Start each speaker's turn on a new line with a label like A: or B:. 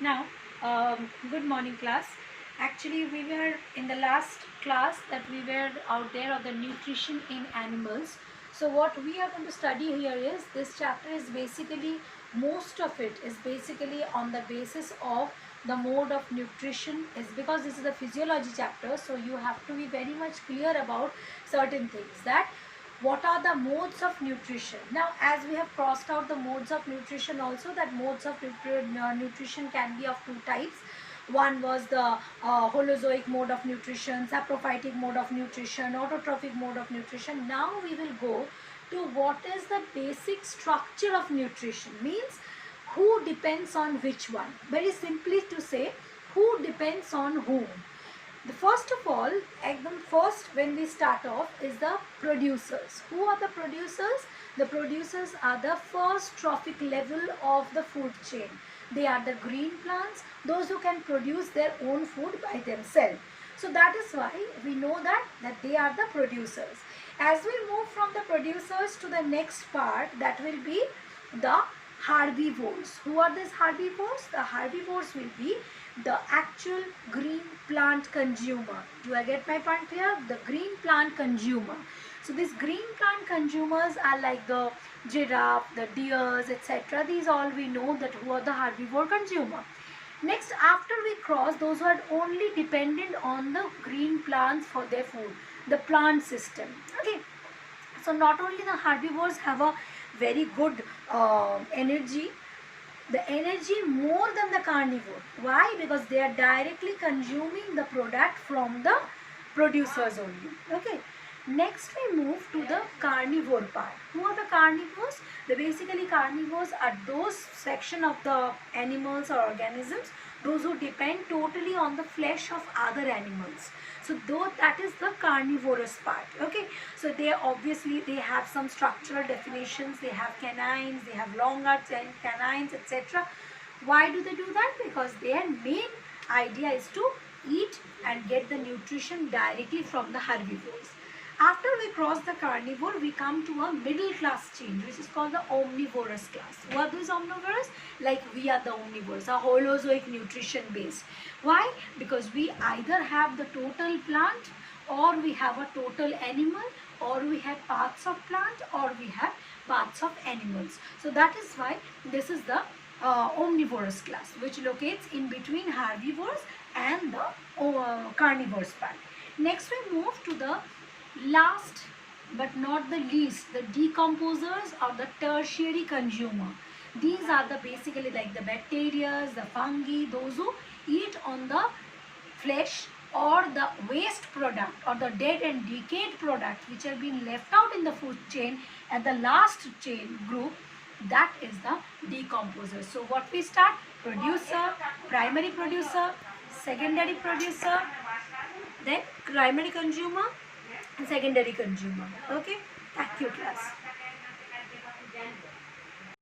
A: Now, good morning, class. Actually, we were in the last class that we were out there of the nutrition in animals. So, what we are going to study here is this chapter is basically most of it is basically on the basis of the mode of nutrition is because this is a physiology chapter, so you have to be very much clear about certain things that what are the modes of nutrition. Now, as we have crossed out the modes of nutrition also, that modes of nutrition can be of two types. One was the holozoic mode of nutrition, saprophytic mode of nutrition, autotrophic mode of nutrition. Now we will go to what is the basic structure of nutrition, means who depends on which one. Very simply to say, who depends on whom. The first of all, first when we start off is the producers. Who are the producers? The producers are the first trophic level of the food chain. They are the green plants, those who can produce their own food by themselves. So that is why we know that they are the producers. As we move from the producers to the next part, that will be the herbivores. Who are these herbivores? The herbivores will be the actual green plant consumer. Do I get my point here? The green plant consumer. So these green plant consumers are like the giraffe, the deers, etc. These all we know that who are the herbivore consumer. Next, after we cross those who are only dependent on the green plants for their food, the plant system. Okay. So not only the herbivores have a very good energy, the energy more than the carnivore. Why? Because they are directly consuming the product from the producers only. Okay. Next we move to the carnivore part. Who are the carnivores? The basically carnivores are those section of the animals or organisms, those who depend totally on the flesh of other animals. So though that is the carnivorous part. Okay. So they obviously they have some structural definitions. They have canines, they have longer canines, etc. Why do they do that? Because their main idea is to eat and get the nutrition directly from the herbivores. After we cross the carnivore, we come to a middle class change, which is called the omnivorous class. What is omnivorous? Like we are the omnivores, a holozoic nutrition based. Why? Because we either have the total plant, or we have a total animal, or we have parts of plant, or we have parts of animals. So that is why this is the omnivorous class, which locates in between herbivores and the carnivores part. Next we move to the last but not the least, the decomposers or the tertiary consumer. These are the basically like the bacteria, the fungi, those who eat on the flesh or the waste product or the dead and decayed product which have been left out in the food chain at the last chain group. That is the decomposer. So what we start? Producer, primary producer, secondary producer, then primary consumer, secondary consumer. Okay, thank you class.